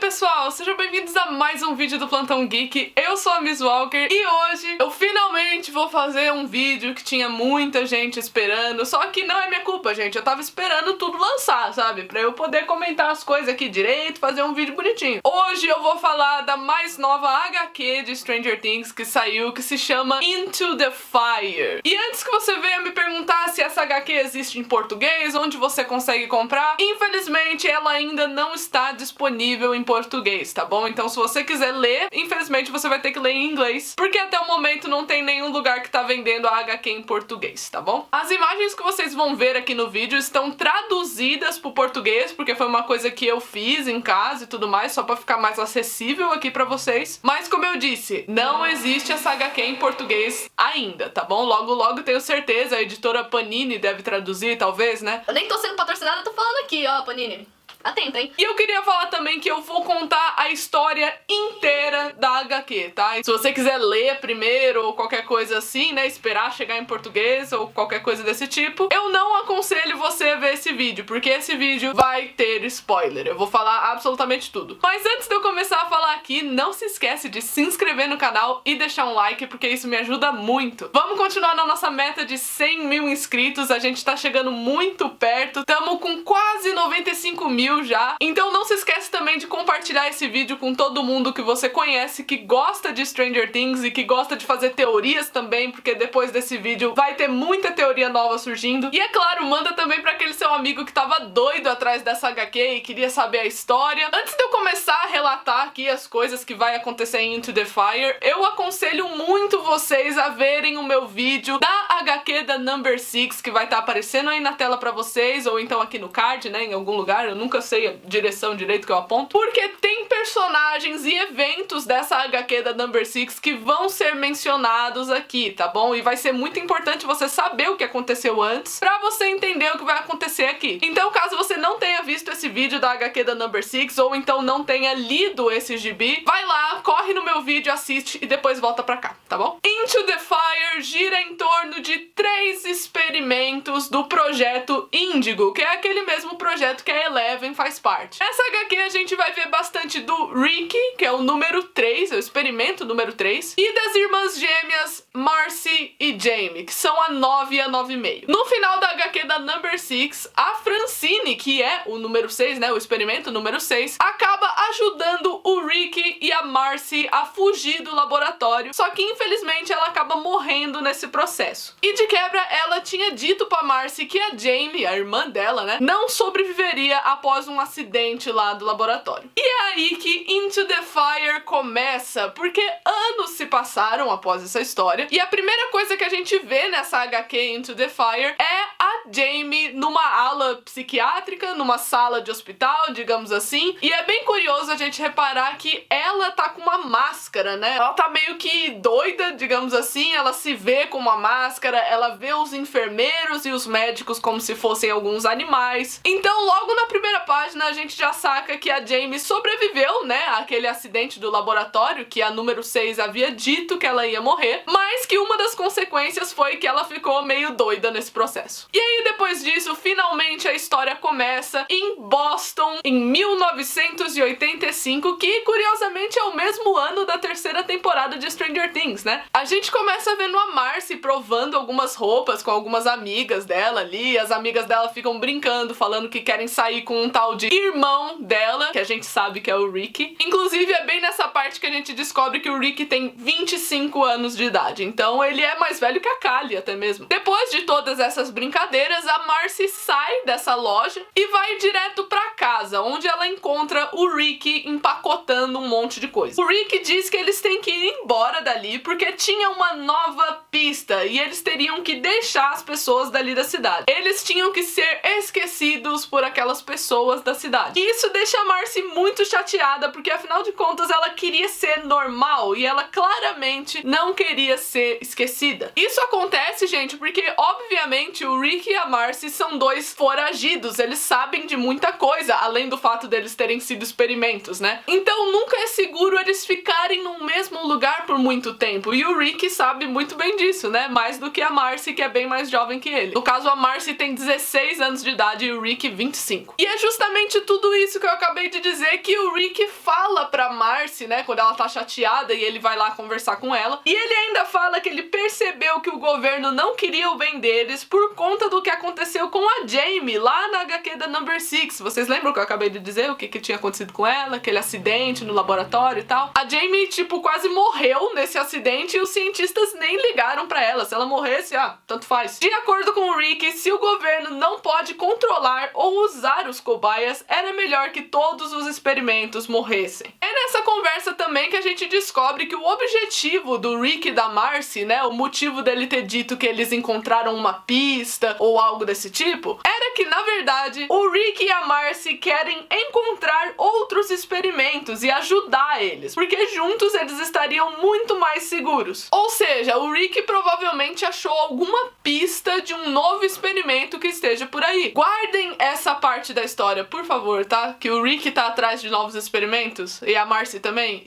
pessoal, sejam bem-vindos a mais um vídeo do Plantão Geek. Eu sou a Miss Walker e hoje eu finalmente vou fazer um vídeo que tinha muita gente esperando. Só que não é minha culpa, gente, eu tava esperando tudo lançar, sabe? Pra eu poder comentar as coisas aqui direito, fazer um vídeo bonitinho. Hoje eu vou falar da mais nova HQ de Stranger Things que saiu, que se chama Into the Fire. E antes que você venha me perguntar se essa HQ existe em português, onde você consegue comprar, infelizmente ela ainda não está disponível em português, tá bom? Então se você quiser ler, infelizmente você vai ter que ler em inglês, porque até o momento não tem nenhum lugar que tá vendendo a HQ em português, tá bom? As imagens que vocês vão ver aqui no vídeo estão traduzidas pro português, porque foi uma coisa que eu fiz em casa e tudo mais, só pra ficar mais acessível aqui pra vocês. Mas como eu disse, não existe essa HQ em português ainda, tá bom? Logo, logo tenho certeza, a editora Panini deve traduzir, talvez, né? Eu nem tô sendo patrocinada, tô falando aqui, ó, Panini. Atenta, hein? E eu queria falar também que eu vou contar a história inteira da HQ, tá? E se você quiser ler primeiro ou qualquer coisa assim, né, esperar chegar em português ou qualquer coisa desse tipo, eu não aconselho você a ver esse vídeo, porque esse vídeo vai ter spoiler. Eu vou falar absolutamente tudo. Mas antes de eu começar a falar aqui, não se esquece de se inscrever no canal e deixar um like, porque isso me ajuda muito. Vamos continuar na nossa meta de 100 mil inscritos, a gente tá chegando muito perto, tamo com quase 95 mil já. Então não se esquece também de compartilhar esse vídeo com todo mundo que você conhece, que gosta de Stranger Things e que gosta de fazer teorias também, porque depois desse vídeo vai ter muita teoria nova surgindo. E é claro, manda também pra aquele seu amigo que tava doido atrás dessa HQ e queria saber a história. Antes de eu começar a relatar aqui as coisas que vai acontecer em Into the Fire, eu aconselho muito vocês a verem o meu vídeo da HQ da Number 6, que vai estar aparecendo aí na tela pra vocês, ou então aqui no card, né, em algum lugar, eu nunca sei a direção direito que eu aponto, porque tem personagens e eventos dessa HQ da Number 6 que vão ser mencionados aqui, tá bom? E vai ser muito importante você saber o que aconteceu antes, pra você entender o que vai acontecer aqui. Então, caso você não tenha visto esse vídeo da HQ da Number 6, ou então não tenha lido esse gibi, vai lá, corre no meu vídeo, assiste e depois volta pra cá, tá bom? Into the Fire gira em torno de 3 experimentos do projeto Índigo, que é aquele mesmo projeto que a Eleven faz parte. Nessa HQ a gente vai ver bastante do Ricky, que é o número 3, é o experimento número 3, e das irmãs gêmeas Marcy e Jamie, que são a 9 e a 9,5. No final da HQ da Number 6, a Francine, que é o número 6, né, o experimento número 6, acaba ajudando o Ricky e a Marcy a fugir do laboratório, só que infelizmente ela acaba morrendo nesse processo. E de quebra ela tinha dito pra Marcy que a Jamie, a irmã dela, né, não sobreviveria após um acidente lá do laboratório. E é aí que Into the Fire começa, porque anos se passaram após essa história, e a primeira coisa que a gente vê nessa HQ Into the Fire é a Jamie numa ala psiquiátrica, numa sala de hospital, digamos assim, e é bem curioso a gente reparar que ela tá com uma máscara, né? Ela tá meio que doida, digamos assim, ela se vê com uma máscara, ela vê os enfermeiros e os médicos como se fossem alguns animais. Então, logo na primeira página, a gente já saca que a Jamie sobreviveu, né, àquele acidente do laboratório, que a número 6 havia dito que ela ia morrer, mas que uma das consequências foi que ela ficou meio doida nesse processo. E aí, depois disso, finalmente a história começa em Boston, em 1985, que curiosamente é o mesmo ano da terceira temporada de Stranger Things, né? A gente começa vendo a Marcy provando algumas roupas com algumas amigas dela ali, as amigas dela ficam brincando, falando que querem sair com um tal de irmão dela, que a gente sabe que é o Ricky. Inclusive, é bem nessa parte que a gente descobre que o Ricky tem 25 anos de idade, então ele é mais velho que a Callie até mesmo. Depois de todas essas brincadeiras, a Marcy sai dessa loja e vai direto pra casa, onde ela encontra o Ricky empacotando um monte de coisa. O Ricky diz que eles têm que ir embora dali porque tinha uma nova pista e eles teriam que deixar as pessoas dali da cidade. Eles tinham que ser esquecidos por aquelas pessoas da cidade. E isso deixa a Marcy muito chateada, porque afinal de contas ela queria ser normal e ela claramente claramente não queria ser esquecida. Isso acontece, gente, porque obviamente o Rick e a Marcy são dois foragidos, eles sabem de muita coisa, além do fato deles terem sido experimentos, né? Então nunca é seguro eles ficarem no mesmo lugar por muito tempo, e o Rick sabe muito bem disso, né? Mais do que a Marcy, que é bem mais jovem que ele. No caso, a Marcy tem 16 anos de idade e o Rick 25. E é justamente tudo isso que eu acabei de dizer que o Rick fala pra Marcy, né, quando ela tá chateada e ele vai lá conversar com ela. E ele ainda fala que ele percebeu que o governo não queria o bem deles por conta do que aconteceu com a Jamie lá na HQ da Number 6. Vocês lembram que eu acabei de dizer o que tinha acontecido com ela? Aquele acidente no laboratório e tal. A Jamie, tipo, quase morreu nesse acidente e os cientistas nem ligaram pra ela. Se ela morresse, tanto faz. De acordo com o Rick, se o governo não pode controlar ou usar os cobaias, era melhor que todos os experimentos morressem. É nessa conversa também que a gente descobre que o objetivo do Rick e da Marcy, né, o motivo dele ter dito que eles encontraram uma pista ou algo desse tipo, era que, na verdade, o Rick e a Marcy querem encontrar outros experimentos e ajudar eles, porque juntos eles estariam muito mais seguros. Ou seja, o Rick provavelmente achou alguma pista de um novo experimento que esteja por aí. Guardem essa parte da história, por favor, tá? Que o Rick tá atrás de novos experimentos e a Marcy também.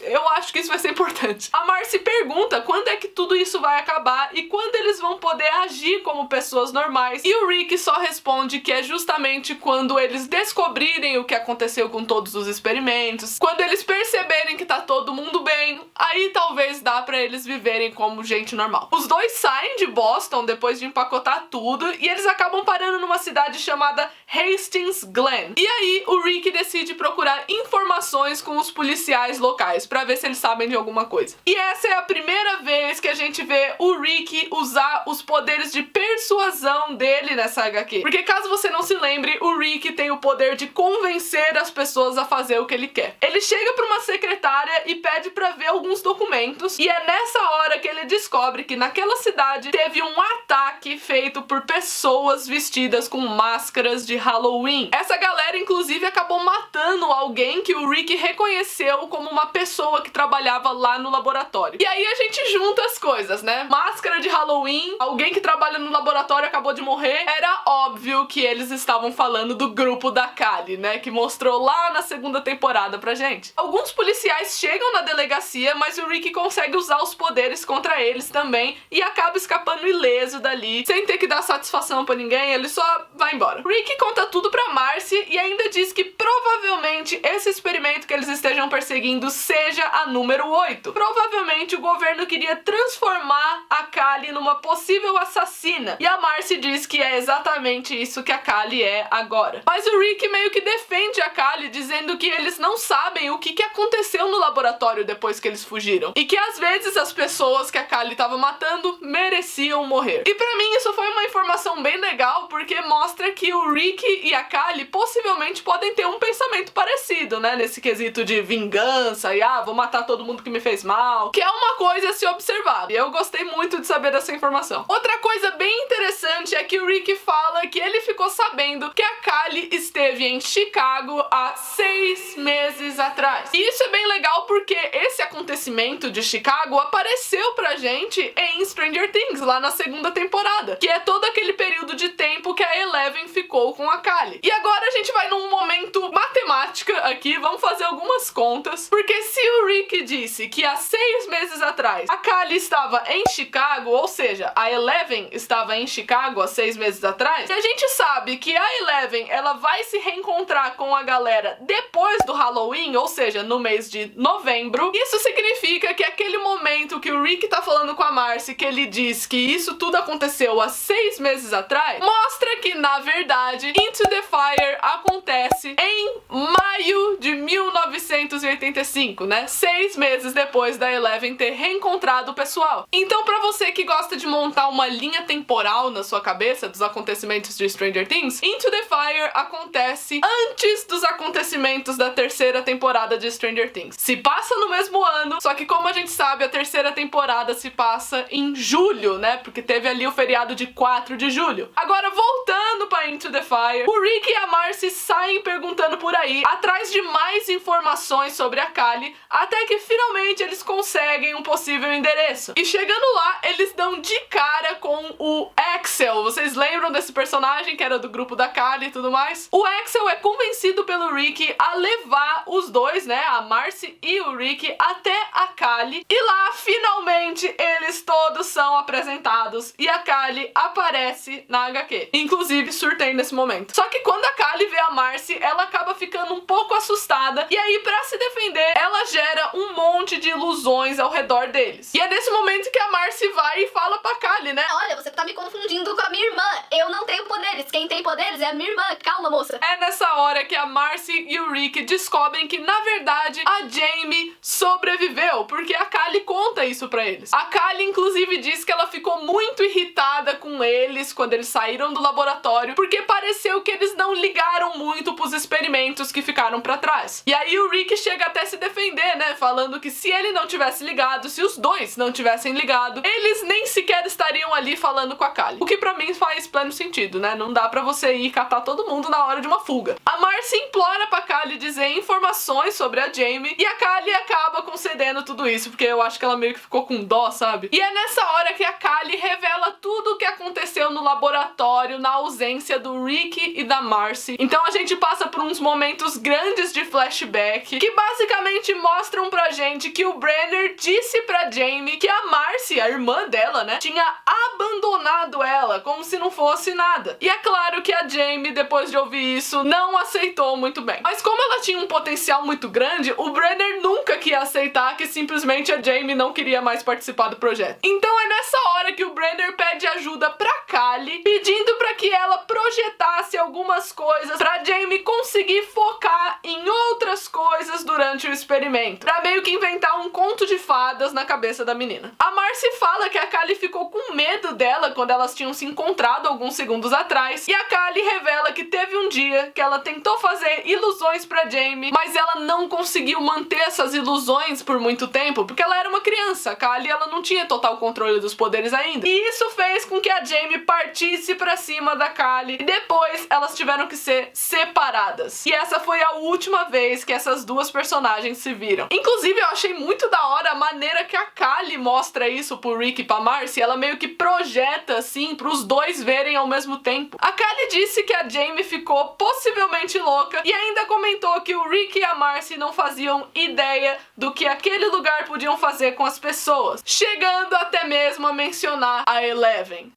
Eu acho que isso vai ser importante. A Marcy pergunta quando é que tudo isso vai acabar e quando eles vão poder agir como pessoas normais. E o Rick só responde que é justamente quando eles descobrirem o que aconteceu com todos os experimentos, quando eles perceberem que tá todo mundo bem, aí talvez dá pra eles viverem como gente normal. Os dois saem de Boston depois de empacotar tudo e eles acabam parando numa cidade chamada Hastings Glen. E aí o Rick decide procurar informações com os policiais locais pra ver se eles sabem de alguma coisa. E essa é a primeira vez que a gente vê o Rick usar os poderes de persuasão dele nessa HQ. Porque caso você não se lembre, o Rick tem o poder de convencer as pessoas a fazer o que ele quer. Ele chega pra uma secretária e pede pra ver alguns documentos, e é nessa hora que ele descobre que naquela cidade teve um ataque feito por pessoas vestidas com máscaras de Halloween. Essa galera, inclusive, acabou matando alguém que o Rick reconheceu como uma pessoa que trabalhava lá no laboratório. E aí a gente junta as coisas, né? Máscara de Halloween, alguém que trabalha no laboratório acabou de morrer. Era óbvio que eles estavam falando do grupo da Kali, né? Que mostrou lá na segunda temporada pra gente. Alguns policiais chegam na delegacia, mas o Rick consegue usar os poderes contra eles também e acaba escapando ileso dali, sem ter que dar satisfação pra ninguém, ele só vai embora. Rick conta tudo pra Marcy e ainda diz que provavelmente esse experimento que eles estejam perseguindo seja a número 8. Provavelmente o governo queria transformar a Kali numa possível assassina, e a Marcy diz que é exatamente isso que a Kali é agora. Mas o Rick meio que defende a Kali, dizendo que eles não sabem o que aconteceu no laboratório depois que eles fugiram, e que às vezes as pessoas que a Kali estava matando mereciam morrer. E pra mim isso foi uma informação bem legal, porque mostra que o Rick e a Kali possivelmente podem ter um pensamento parecido, né, nesse quesito de vingança e vou matar todo mundo que me fez mal, que é uma coisa a se observar. E eu gostei muito de saber dessa informação. Outra coisa bem interessante é que o Rick fala que ele ficou sabendo que a Kali esteve em Chicago há 6 meses atrás. E isso é bem legal porque esse acontecimento de Chicago apareceu pra gente em Stranger Things, lá na segunda temporada, que é todo aquele período de tempo que a Eleven ficou com a Kali. E agora a gente vai num momento matemática aqui, vamos fazer algumas contas, porque se o Rick disse que há 6 meses atrás a Kali estava em Chicago, ou seja, a Eleven estava em Chicago há 6 meses atrás, e a gente sabe que a Eleven, ela vai se reencontrar com a galera depois do Halloween, ou seja, no mês de novembro, isso significa que aquele momento que o Rick tá falando com a Marcy, que ele diz que isso tudo aconteceu há 6 meses atrás, mostra que, na verdade, Into the Fire acontece em maio de 1985, né? 6 meses depois da Eleven ter reencontrado o pessoal. Então, pra você que gosta de montar uma linha temporal na sua cabeça dos acontecimentos de Stranger Things, Into the Fire acontece antes dos acontecimentos da terceira temporada de Stranger Things. Se passa no mesmo ano, só que como a gente sabe, a terceira temporada se passa em julho, né? Porque teve ali o feriado de 4 de julho. Agora, voltando pra Into the Fire, o Rick e a Marcy saem perguntando por aí, atrás de mais informações informações sobre a Kali, até que finalmente eles conseguem um possível endereço. E chegando lá, eles dão de cara com o Axel. Vocês lembram desse personagem que era do grupo da Kali e tudo mais? O Axel é convencido pelo Rick a levar os dois, né, a Marcy e o Rick, até a Kali. E lá, finalmente, eles todos são apresentados e a Kali aparece na HQ. Inclusive, surtei nesse momento. Só que quando a Kali vê a Marcy, ela acaba ficando um pouco assustada. E aí, pra se defender, ela gera um monte de ilusões ao redor deles. E é nesse momento que a Marcy vai e fala pra Kali, né? Olha, você tá me confundindo com a minha irmã. Eu não tenho poderes. Quem tem poderes é a minha irmã. Calma, moça. É nessa hora que a Marcy e o Rick descobrem que, na verdade, a Jamie sobreviveu, porque a Kali conta isso pra eles. A Kali, inclusive, diz que ela ficou muito irritada com eles quando eles saíram do laboratório, porque pareceu que eles não ligaram muito pros experimentos que ficaram pra trás. E aí o Rick chega até se defender, né, falando que se ele não tivesse ligado, se os dois não tivessem ligado, eles nem sequer estariam ali falando com a Kali. O que pra mim faz pleno sentido, né? Não dá pra você ir catar todo mundo na hora de uma fuga. A Marcy implora pra Kali dizer informações sobre a Jamie e a Kali acaba concedendo tudo isso, porque eu acho que ela meio que ficou com dó, sabe? E é nessa hora que a Kali revela tudo o que aconteceu no laboratório na ausência do Rick e da Marcy. Então a gente passa por uns momentos grandes de flashback que basicamente mostram pra gente que o Brenner disse pra Jamie que a Marcy, a irmã dela, né, tinha abandonado ela, como se não fosse nada. E é claro que a Jamie, depois de ouvir isso, não aceitou muito bem. Mas como ela tinha um potencial muito grande, o Brenner nunca queria aceitar que simplesmente a Jamie não queria mais participar do projeto. Então é nessa hora que o Brenner pede ajuda pra Kali, pedindo pra que ela projetasse algumas coisas pra Jamie conseguir focar em outras coisas durante o experimento, pra meio que inventar um conto de fadas na cabeça da menina. A Marcy fala que a Kali ficou com medo dela quando elas tinham se encontrado alguns segundos atrás, e a Kali revela que teve um dia que ela tentou fazer ilusões pra Jamie, mas ela não conseguiu manter essas ilusões por muito tempo, porque ela era uma criança. A Kali, ela não tinha total controle dos poderes ainda. E isso fez com que a Jamie partisse pra cima da Kali, e depois elas tiveram que ser separadas. E essa foi a última vez que essas duas personagens se viram. Inclusive, eu achei muito da hora a maneira que a Kali mostra isso pro Rick e pra Marcy. Ela meio que projeta, assim, pros dois verem ao mesmo tempo. A Kali disse que a Jamie ficou possivelmente louca e ainda comentou que o Rick e a Marcy não faziam ideia do que aquele lugar podiam fazer com as pessoas, chegando até mesmo a mencionar a Eleven.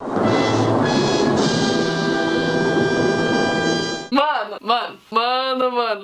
Mano.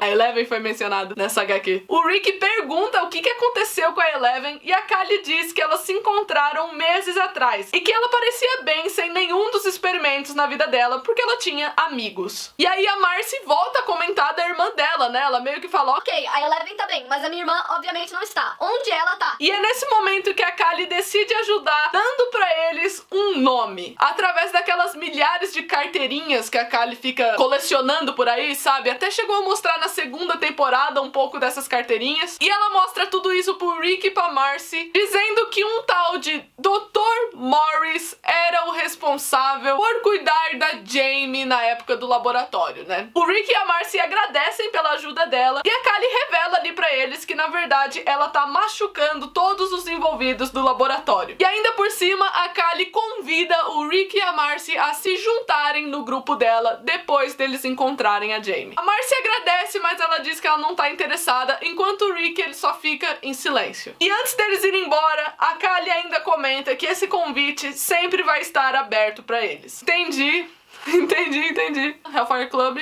A Eleven foi mencionada nessa HQ. O Rick pergunta o que aconteceu com a Eleven e a Kali diz que elas se encontraram meses atrás e que ela parecia bem sem nenhum dos experimentos na vida dela porque ela tinha amigos. E aí a Marcy volta a comentar da irmã dela, né? Ela meio que falou: Ok, a Eleven tá bem, mas a minha irmã obviamente não está. Onde ela tá? E é nesse momento que a Kali decide ajudar, dando pra eles um nome. Através daquelas milhares de carteirinhas que a Kali fica colecionando por aí, sabe? Até chegou a mostrar na segunda temporada um pouco dessas carteirinhas. E ela mostra tudo isso pro Rick e pra Marcy, dizendo que um tal de Dr. Morris era o responsável por cuidar da Jamie na época do laboratório, né? O Rick e a Marcy agradecem pela ajuda dela e a Kali revela ali pra eles que, na verdade, ela tá machucando todos os envolvidos do laboratório. E ainda por cima, a Kali convida o Rick e a Marcy a se juntarem no grupo dela depois deles encontrarem a Jamie. A Marcy agradece, mas ela diz que ela não tá interessada, enquanto o Rick, ele só fica em silêncio. E antes deles irem embora, a Kali ainda comenta que esse convite sempre vai estar aberto pra eles. Entendi. Hellfire Club.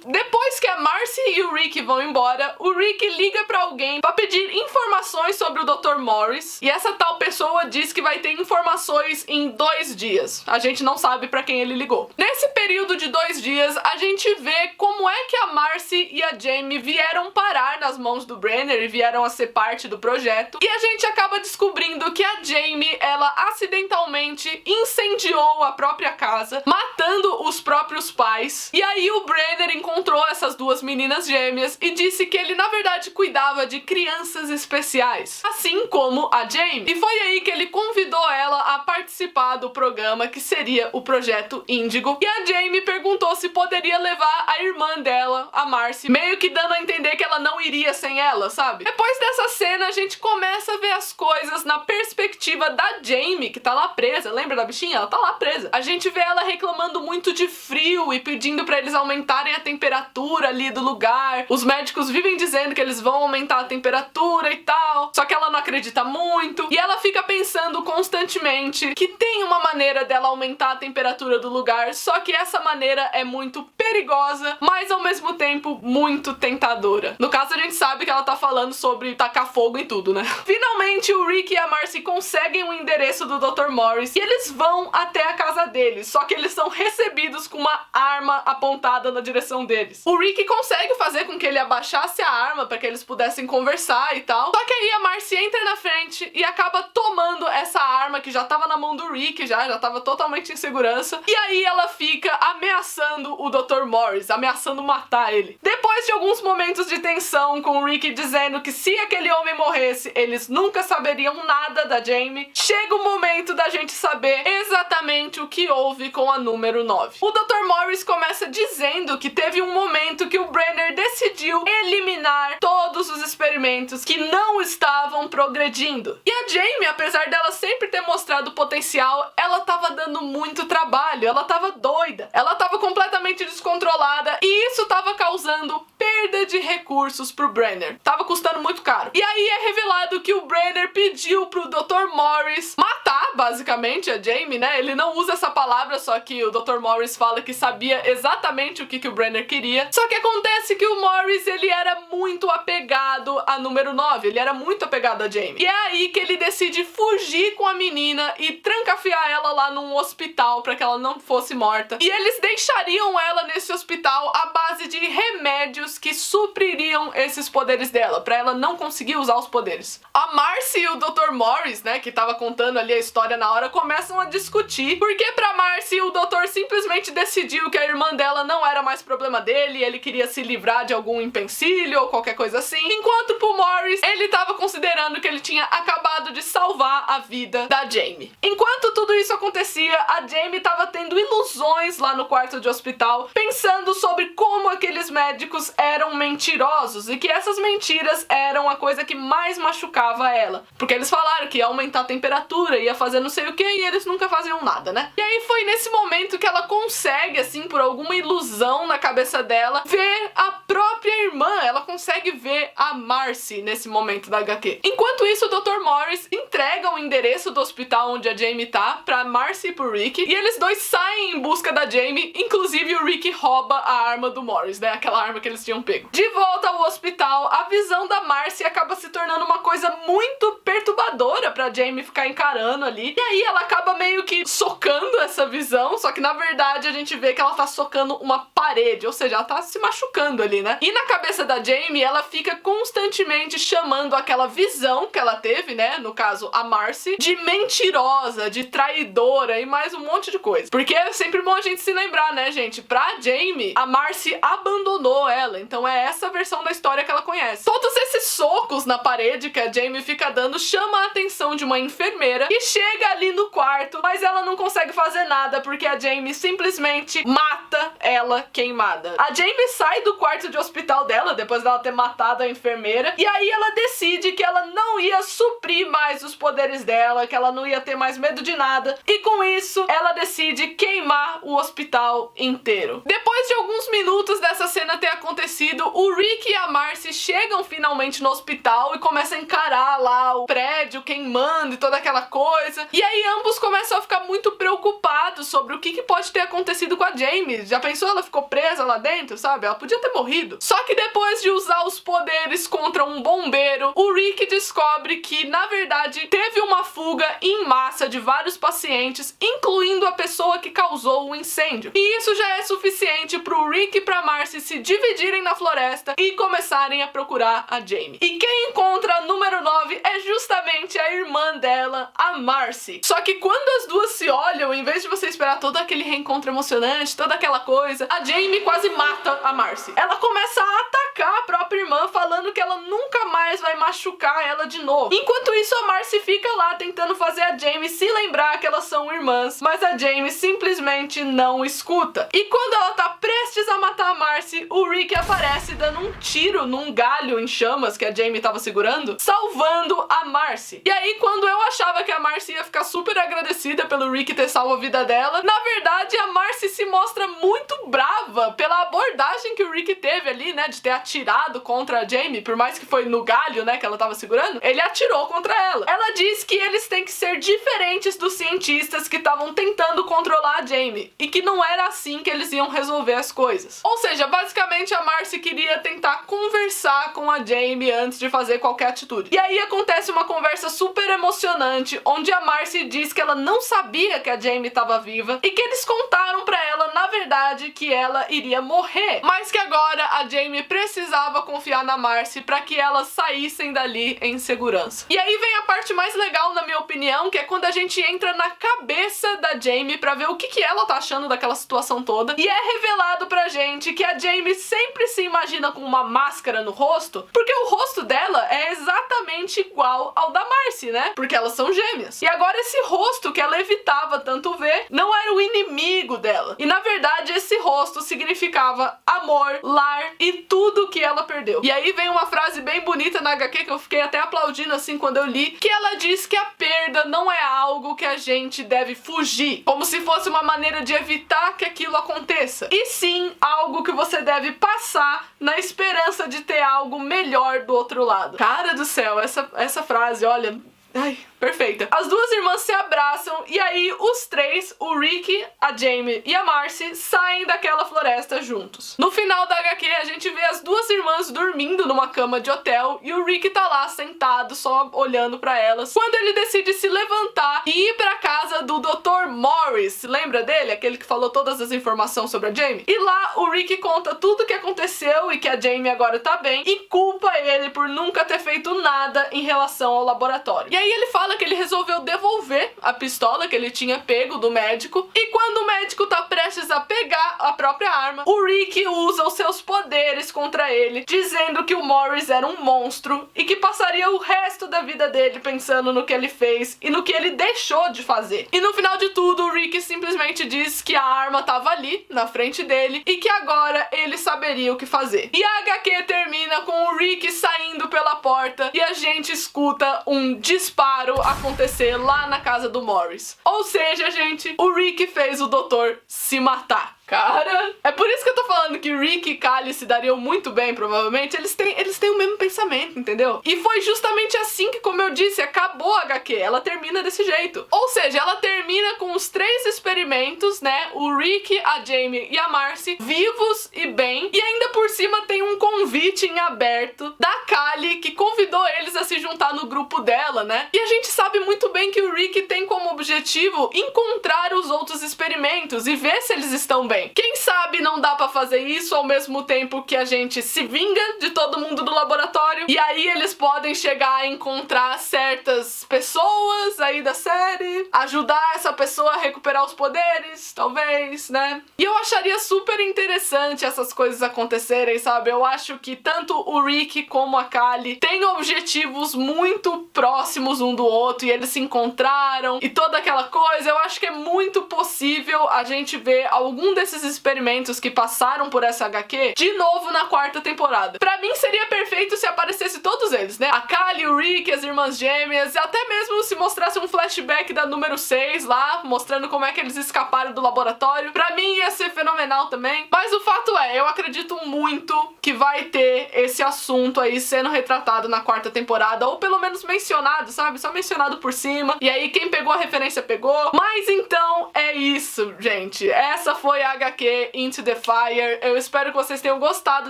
Depois que a Marcy e o Rick vão embora, o Rick liga pra alguém pra pedir informações sobre o Dr. Morris, e essa tal pessoa diz que vai ter informações em 2 dias. A gente não sabe pra quem ele ligou. Nesse período de 2 dias, a gente vê como é que a Marcy e a Jamie vieram parar nas mãos do Brenner e vieram a ser parte do projeto, e a gente acaba descobrindo que a Jamie, ela acidentalmente incendiou a própria casa, matando os próprios pais, e aí o Brenner Brenner encontrou essas duas meninas gêmeas e disse que ele na verdade cuidava de crianças especiais, assim como a Jamie. E foi aí que ele convidou ela a participar do programa que seria o Projeto Índigo. E a Jamie perguntou se poderia levar a irmã dela, a Marcy, meio que dando a entender que ela não iria sem ela, sabe? Depois dessa cena, a gente começa a ver as coisas na perspectiva da Jamie, que tá lá presa. Lembra da bichinha? Ela tá lá presa. A gente vê ela reclamando muito de frio e pedindo pra eles aumentarem a temperatura ali do lugar. Os médicos vivem dizendo que eles vão aumentar a temperatura e tal, só que ela não acredita muito. E ela fica pensando constantemente que tem uma maneira dela aumentar a temperatura do lugar, só que essa maneira é muito perigosa, mas ao mesmo tempo muito tentadora. No caso, a gente sabe que ela tá falando sobre tacar fogo em tudo, né? Finalmente, o Rick e a Marcy conseguem o endereço do Dr. Morris e eles vão até a casa deles, só que eles são recebidos com uma arma apontada na direção deles. O Rick consegue fazer com que ele abaixasse a arma para que eles pudessem conversar e tal, só que aí a Marcy entra na frente e acaba tomando essa arma que já tava na mão do Rick, já tava totalmente em segurança, e aí ela fica ameaçando o Dr. Morris, ameaçando matar ele. Depois de alguns momentos de tensão, com o Rick dizendo que se aquele homem morresse, eles nunca saberiam nada da Jamie, chega o momento da gente saber exatamente o que houve com a número 9. O Dr. Morris começa dizendo que teve um momento que o Brenner decidiu eliminar todos os experimentos que não estavam progredindo. E a Jamie, apesar dela sempre ter mostrado potencial, ela tava dando muito trabalho, ela tava doida, ela tava completamente descontrolada e isso tava causando perda de recursos pro Brenner. Tava custando muito caro. E aí é revelado que o Brenner pediu pro Dr. Morris matar, basicamente, a Jamie, né? Ele não usa essa palavra, só que o Dr. Morris fala que sabia exatamente o que o Brenner queria. Só que acontece que o Morris, ele era muito apegado à número 9, ele era muito apegado a Jamie. E é aí que ele decide fugir com a menina e trancafiar ela lá num hospital pra que ela não fosse morta. E eles deixariam ela nesse hospital à base de remédios que supririam esses poderes dela, pra ela não conseguir usar os poderes. A Marcy e o Dr. Morris, né, que tava contando ali a história na hora, começam a discutir porque pra Marcy o doutor simplesmente decidiu que a irmã dela não era mais problema dele, ele queria se livrar de algum empecilho ou qualquer coisa assim, enquanto pro Morris ele tava considerando que ele tinha acabado de salvar a vida da Jamie. Enquanto tudo isso acontecia, a Jamie tava tendo ilusões lá no quarto de hospital, pensando sobre como aqueles médicos eram mentirosos e que essas mentiras eram a coisa que mais machucava ela, porque eles falaram que ia aumentar a temperatura, ia fazer não sei o que, e eles nunca faziam nada, né? E aí foi nesse momento que ela consegue, assim, por alguma ilusão na cabeça dela, ver a própria irmã, ela consegue ver a Marcy nesse momento da HQ. Enquanto isso, o Dr. Morris entrega o endereço do hospital onde a Jamie tá pra Marcy e pro Rick, e eles dois saem em busca da Jamie, inclusive o Rick rouba a arma do Morris, né? Aquela arma que eles tinham pego. De volta ao hospital, a visão da Marcy acaba se tornando uma coisa muito perturbadora pra Jamie ficar encarando ali, e aí ela acaba meio que socando essa visão, só que na verdade a gente vê que ela tá socando uma parede, ou seja, ela tá se machucando ali, né? E na cabeça da Jamie, ela fica constantemente chamando aquela visão que ela teve, né, no caso a Marcy, de mentirosa, de traidora e mais um monte de coisa. Porque é sempre bom a gente se lembrar, né, gente? Pra Jamie, a Marcy abandonou ela, então é essa versão da história que ela conhece. Todos esses socos na parede que a Jamie fica dando chama a atenção de uma enfermeira que chega ali no quarto, mas ela não consegue fazer nada porque a Jamie simplesmente mata ela queimada. A Jamie sai do quarto de hospital dela depois dela ter matado a enfermeira, e aí ela decide que ela não ia suprir mais os poderes dela, que ela não ia ter mais medo de nada, e com isso ela decide queimar o hospital inteiro. Depois de alguns minutos dessa cena ter acontecido, o Rick e a Marcy chegam finalmente no hospital e começam a encarar lá o prédio queimando e toda aquela coisa, e aí ambos começam a ficar muito preocupados sobre o que pode ter acontecido com a Jamie. Já pensou? Ela ficou presa lá dentro, sabe? Ela podia ter morrido. Só que depois de usar os poderes contra um bombeiro, o Rick descobre que, na verdade, teve uma fuga em massa de vários pacientes, incluindo a pessoa que causou o incêndio. E isso já é suficiente pro Rick e pra Marcy se dividirem na floresta e começarem a procurar a Jamie. E quem encontra a número 9 é justamente justamente a irmã dela, a Marcy. Só que quando as duas se olham, em vez de você esperar todo aquele reencontro emocionante, toda aquela coisa, a Jamie quase mata a Marcy. Ela começa a atacar a própria irmã, falando que ela nunca mais vai machucar ela de novo. Enquanto isso, a Marcy fica lá tentando fazer a Jamie se lembrar que elas são irmãs, mas a Jamie simplesmente não escuta. E quando ela tá prestes a matar a Marcy, o Rick aparece dando um tiro num galho em chamas que a Jamie tava segurando, salvando a Marcy. E aí, quando eu achava que a Marcy ia ficar super agradecida pelo Rick ter salvo a vida dela, na verdade a Marcy se mostra muito brava pela abordagem que o Rick teve ali, né, de ter atirado contra a Jamie, por mais que foi no galho, né, que ela tava segurando, ele atirou contra ela. Ela diz que eles têm que ser diferentes dos cientistas que estavam tentando controlar a Jamie, e que não era assim que eles iam resolver as coisas. Ou seja, basicamente a Marcy queria tentar conversar com a Jamie antes de fazer qualquer atitude. E aí acontece uma conversa super emocionante, onde a Marcy diz que ela não sabia que a Jamie estava viva, e que eles contaram pra ela, na verdade, que ela iria morrer, mas que agora a Jamie precisava confiar na Marcy pra que elas saíssem dali em segurança. E aí vem a parte mais legal, na minha opinião, que é quando a gente entra na cabeça da Jamie pra ver o que ela tá achando daquela situação toda, e é revelado pra gente que a Jamie sempre se imagina com uma máscara no rosto, porque o rosto dela é exatamente igual ao da Marcy, né? Porque elas são gêmeas. E agora esse rosto que ela evitava tanto ver não era o inimigo dela. E na verdade esse rosto significava amor, lar e tudo que ela perdeu. E aí vem uma frase bem bonita na HQ que eu fiquei até aplaudindo assim quando eu li, que ela diz que a perda não é algo que a gente deve fugir, como se fosse uma maneira de evitar que aquilo aconteça, e sim algo que você deve passar na esperança de ter algo melhor do outro lado. Cara do céu, essa frase, olha... Ai, perfeita. As duas irmãs se abraçam e aí os três, o Rick, a Jamie e a Marcy, saem daquela floresta juntos. No final da HQ, a gente vê as duas irmãs dormindo numa cama de hotel e o Rick tá lá sentado, só olhando pra elas, quando ele decide se levantar e ir pra casa do Dr. Morris. Lembra dele? Aquele que falou todas as informações sobre a Jamie? E lá o Rick conta tudo o que aconteceu e que a Jamie agora tá bem e culpa ele por nunca ter feito nada em relação ao laboratório. E aí ele fala que ele resolveu devolver a pistola que ele tinha pego do médico, e quando o médico tá prestes a pegar a própria arma, o Rick usa os seus poderes contra ele, dizendo que o Morris era um monstro e que passaria o resto da vida dele pensando no que ele fez e no que ele deixou de fazer. E no final de tudo, o Rick simplesmente diz que a arma tava ali, na frente dele, e que agora ele saberia o que fazer. E a HQ termina com o Rick saindo pela porta e a gente escuta um disparo acontecer lá na casa do Morris. Ou seja, gente, o Rick fez o doutor se matar. Cara, é por isso que eu tô falando que Rick e Callie se dariam muito bem, provavelmente. Eles têm o mesmo pensamento, entendeu? E foi justamente assim que, como eu disse, acabou a HQ. Ela termina desse jeito. Ou seja, ela termina com os três experimentos, né? O Rick, a Jamie e a Marcy vivos e bem. E ainda por cima tem um convite em aberto da Callie, que convidou eles a se juntar no grupo dela, né? E a gente sabe muito bem que o Rick tem como objetivo encontrar os outros experimentos e ver se eles estão bem. Quem sabe não dá pra fazer isso ao mesmo tempo que a gente se vinga de todo mundo do laboratório, e aí eles podem chegar a encontrar certas pessoas aí da série, ajudar essa pessoa a recuperar os poderes, talvez, né? E eu acharia super interessante essas coisas acontecerem, sabe? Eu acho que tanto o Rick como a Callie têm objetivos muito próximos um do outro, e eles se encontraram, e toda aquela coisa. Eu acho que é muito possível a gente ver algum desses experimentos que passaram por essa HQ de novo na quarta temporada. Pra mim seria perfeito se aparecesse todos eles, né? A Callie, o Rick, as irmãs gêmeas, e até mesmo se mostrasse um flashback da número 6 lá, mostrando como é que eles escaparam do laboratório. Pra mim ia ser fenomenal também. Mas o fato é, eu acredito muito que vai ter esse assunto aí sendo retratado na quarta temporada, ou pelo menos mencionado, sabe? Só mencionado por cima. E aí quem pegou a referência pegou. Mas então é isso, gente. Essa foi a HQ Into the Fire. Eu espero que vocês tenham gostado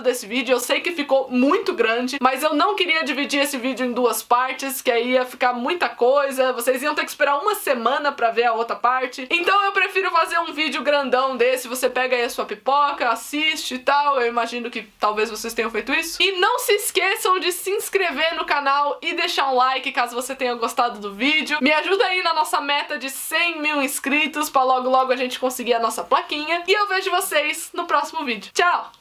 desse vídeo. Eu sei que ficou muito grande, mas eu não queria dividir esse vídeo em duas partes, que aí ia ficar muita coisa, vocês iam ter que esperar uma semana pra ver a outra parte. Então eu prefiro fazer um vídeo grandão desse, você pega aí a sua pipoca, assiste e tal, eu imagino que talvez vocês tenham feito isso. E não se esqueçam de se inscrever no canal e deixar um like caso você tenha gostado do vídeo. Me ajuda aí na nossa meta de 100 mil inscritos pra logo logo a gente conseguir a nossa plaquinha. E eu vejo vocês no próximo vídeo. Tchau!